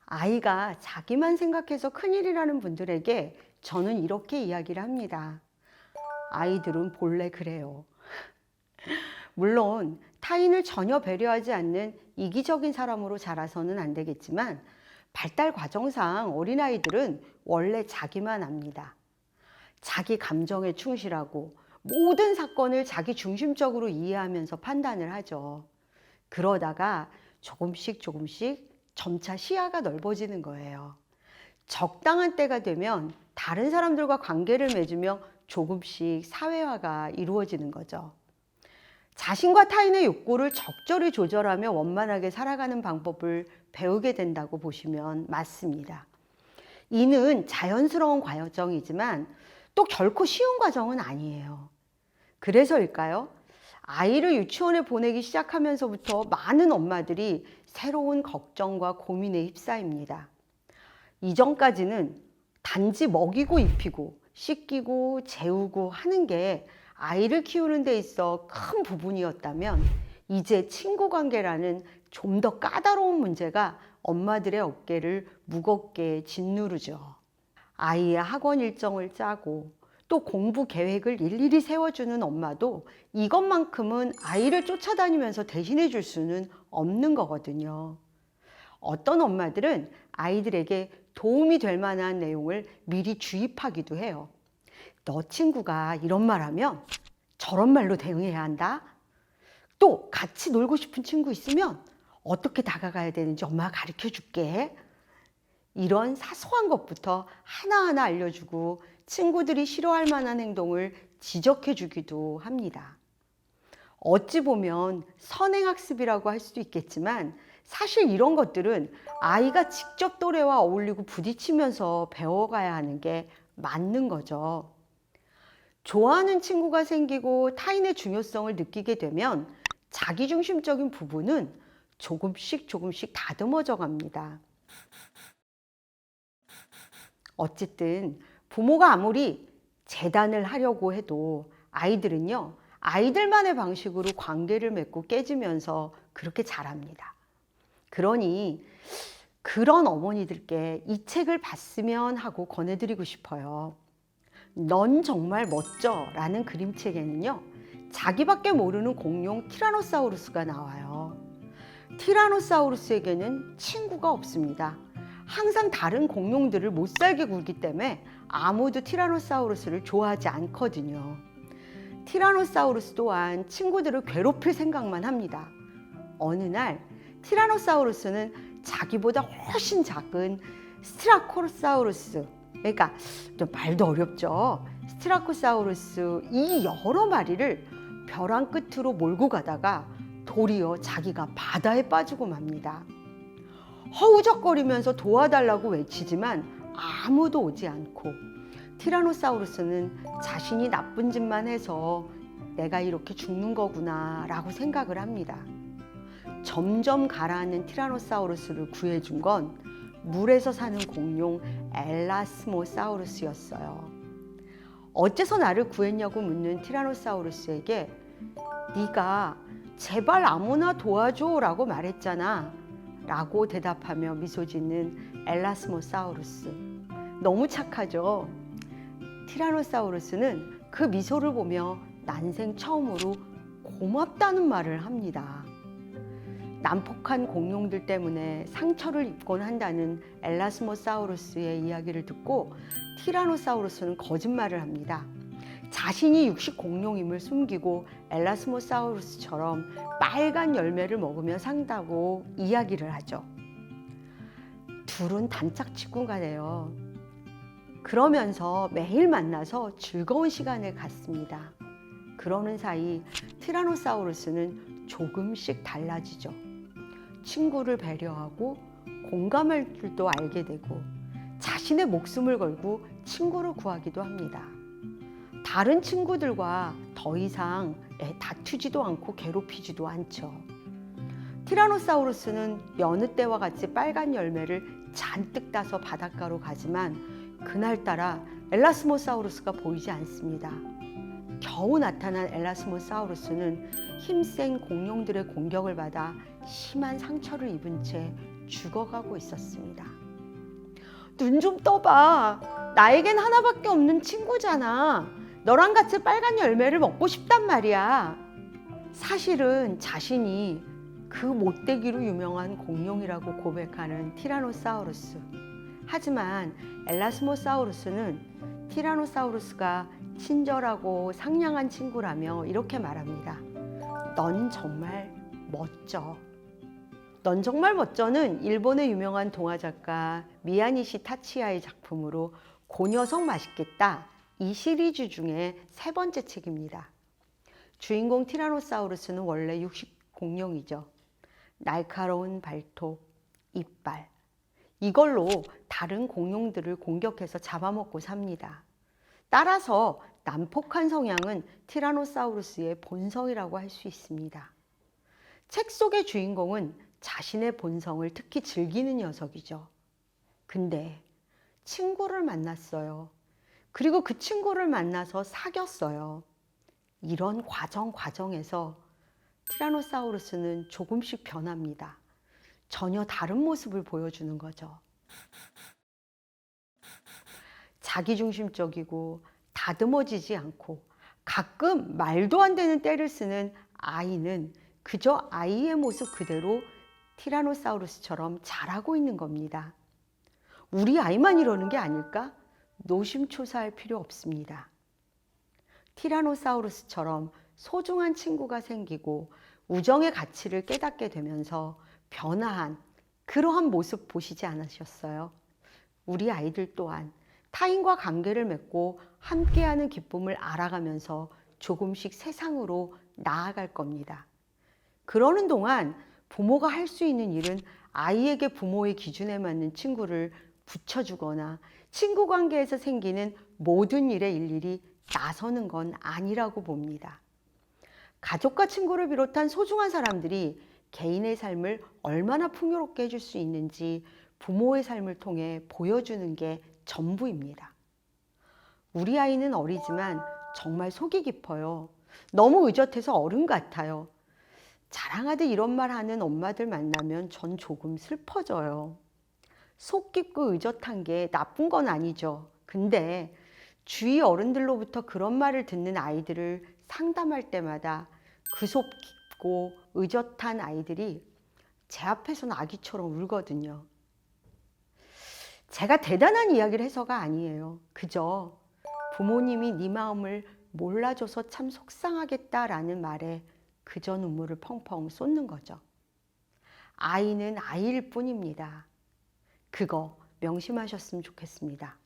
아이가 자기만 생각해서 큰일이라는 분들에게 저는 이렇게 이야기를 합니다. 아이들은 본래 그래요. 물론 타인을 전혀 배려하지 않는 이기적인 사람으로 자라서는 안 되겠지만 발달 과정상 어린아이들은 원래 자기만 압니다. 자기 감정에 충실하고 모든 사건을 자기 중심적으로 이해하면서 판단을 하죠. 그러다가 조금씩 점차 시야가 넓어지는 거예요. 적당한 때가 되면 다른 사람들과 관계를 맺으며 조금씩 사회화가 이루어지는 거죠. 자신과 타인의 욕구를 적절히 조절하며 원만하게 살아가는 방법을 배우게 된다고 보시면 맞습니다. 이는 자연스러운 과정이지만 또 결코 쉬운 과정은 아니에요. 그래서일까요? 아이를 유치원에 보내기 시작하면서부터 많은 엄마들이 새로운 걱정과 고민에 휩싸입니다. 이전까지는 단지 먹이고 입히고 씻기고 재우고 하는 게 아이를 키우는 데 있어 큰 부분이었다면 이제 친구 관계라는 좀 더 까다로운 문제가 엄마들의 어깨를 무겁게 짓누르죠. 아이의 학원 일정을 짜고 또 공부 계획을 일일이 세워주는 엄마도 이것만큼은 아이를 쫓아다니면서 대신해 줄 수는 없는 거거든요. 어떤 엄마들은 아이들에게 도움이 될 만한 내용을 미리 주입하기도 해요. 너 친구가 이런 말 하면 저런 말로 대응해야 한다. 또 같이 놀고 싶은 친구 있으면 어떻게 다가가야 되는지 엄마가 가르쳐 줄게. 이런 사소한 것부터 하나하나 알려주고 친구들이 싫어할 만한 행동을 지적해 주기도 합니다. 어찌 보면 선행학습이라고 할 수도 있겠지만 사실 이런 것들은 아이가 직접 또래와 어울리고 부딪히면서 배워가야 하는 게 맞는 거죠. 좋아하는 친구가 생기고 타인의 중요성을 느끼게 되면 자기중심적인 부분은 조금씩 다듬어져 갑니다. 어쨌든 부모가 아무리 재단을 하려고 해도 아이들은요, 아이들만의 방식으로 관계를 맺고 깨지면서 그렇게 자랍니다. 그러니 그런 어머니들께 이 책을 봤으면 하고 권해드리고 싶어요. 넌 정말 멋져 라는 그림책에는요, 자기밖에 모르는 공룡 티라노사우루스가 나와요. 티라노사우루스에게는 친구가 없습니다. 항상 다른 공룡들을 못살게 굴기 때문에 아무도 티라노사우루스를 좋아하지 않거든요. 티라노사우루스 또한 친구들을 괴롭힐 생각만 합니다. 어느 날 티라노사우루스는 자기보다 훨씬 작은 스티라코사우루스, 그러니까 좀 말도 어렵죠. 스티라코사우루스 이 여러 마리를 벼랑 끝으로 몰고 가다가 도리어 자기가 바다에 빠지고 맙니다. 허우적거리면서 도와달라고 외치지만 아무도 오지 않고 티라노사우루스는 자신이 나쁜 짓만 해서 내가 이렇게 죽는 거구나 라고 생각을 합니다. 점점 가라앉는 티라노사우루스를 구해준 건 물에서 사는 공룡 엘라스모사우루스였어요. 어째서 나를 구했냐고 묻는 티라노사우루스에게 네가 제발 아무나 도와줘 라고 말했잖아 라고 대답하며 미소 짓는 엘라스모사우루스. 너무 착하죠? 티라노사우루스는 그 미소를 보며 난생 처음으로 고맙다는 말을 합니다. 난폭한 공룡들 때문에 상처를 입곤 한다는 엘라스모사우루스의 이야기를 듣고 티라노사우루스는 거짓말을 합니다. 자신이 육식 공룡임을 숨기고 엘라스모사우루스처럼 빨간 열매를 먹으며 산다고 이야기를 하죠. 둘은 단짝 친구가 돼요. 그러면서 매일 만나서 즐거운 시간을 갖습니다. 그러는 사이 티라노사우루스는 조금씩 달라지죠. 친구를 배려하고 공감할 줄도 알게 되고 자신의 목숨을 걸고 친구를 구하기도 합니다. 다른 친구들과 더 이상 다투지도 않고 괴롭히지도 않죠. 티라노사우루스는 여느 때와 같이 빨간 열매를 잔뜩 따서 바닷가로 가지만 그날따라 엘라스모사우루스가 보이지 않습니다. 겨우 나타난 엘라스모사우루스는 힘센 공룡들의 공격을 받아 심한 상처를 입은 채 죽어가고 있었습니다. 눈 좀 떠봐. 나에겐 하나밖에 없는 친구잖아. 너랑 같이 빨간 열매를 먹고 싶단 말이야. 사실은 자신이 그 못되기로 유명한 공룡이라고 고백하는 티라노사우루스. 하지만 엘라스모사우루스는 티라노사우루스가 친절하고 상냥한 친구라며 이렇게 말합니다. 넌 정말 멋져. 넌 정말 멋져는 일본의 유명한 동화작가 미야니시 타치야의 작품으로 고 녀석 맛있겠다 이 시리즈 중에 세 번째 책입니다. 주인공 티라노사우루스는 원래 육식 공룡이죠. 날카로운 발톱, 이빨 이걸로 다른 공룡들을 공격해서 잡아먹고 삽니다. 따라서 난폭한 성향은 티라노사우루스의 본성이라고 할 수 있습니다. 책 속의 주인공은 자신의 본성을 특히 즐기는 녀석이죠. 근데 친구를 만났어요. 그리고 그 친구를 만나서 사귀었어요. 이런 과정에서 티라노사우루스는 조금씩 변합니다. 전혀 다른 모습을 보여주는 거죠. 자기중심적이고 다듬어지지 않고 가끔 말도 안 되는 때를 쓰는 아이는 그저 아이의 모습 그대로 티라노사우루스처럼 자라고 있는 겁니다. 우리 아이만 이러는 게 아닐까? 노심초사할 필요 없습니다. 티라노사우루스처럼 소중한 친구가 생기고 우정의 가치를 깨닫게 되면서 변화한 그러한 모습 보시지 않으셨어요? 우리 아이들 또한 타인과 관계를 맺고 함께하는 기쁨을 알아가면서 조금씩 세상으로 나아갈 겁니다. 그러는 동안 부모가 할 수 있는 일은 아이에게 부모의 기준에 맞는 친구를 붙여주거나 친구 관계에서 생기는 모든 일에 일일이 나서는 건 아니라고 봅니다. 가족과 친구를 비롯한 소중한 사람들이 개인의 삶을 얼마나 풍요롭게 해줄 수 있는지 부모의 삶을 통해 보여주는 게 전부입니다. 우리 아이는 어리지만 정말 속이 깊어요. 너무 의젓해서 어른 같아요. 자랑하듯 이런 말 하는 엄마들 만나면 전 조금 슬퍼져요. 속 깊고 의젓한 게 나쁜 건 아니죠. 근데 주위 어른들로부터 그런 말을 듣는 아이들을 상담할 때마다 그 속 깊고 의젓한 아이들이 제 앞에서는 아기처럼 울거든요. 제가 대단한 이야기를 해서가 아니에요. 그저 부모님이 네 마음을 몰라줘서 참 속상하겠다라는 말에 그저 눈물을 펑펑 쏟는 거죠. 아이는 아이일 뿐입니다. 그거 명심하셨으면 좋겠습니다.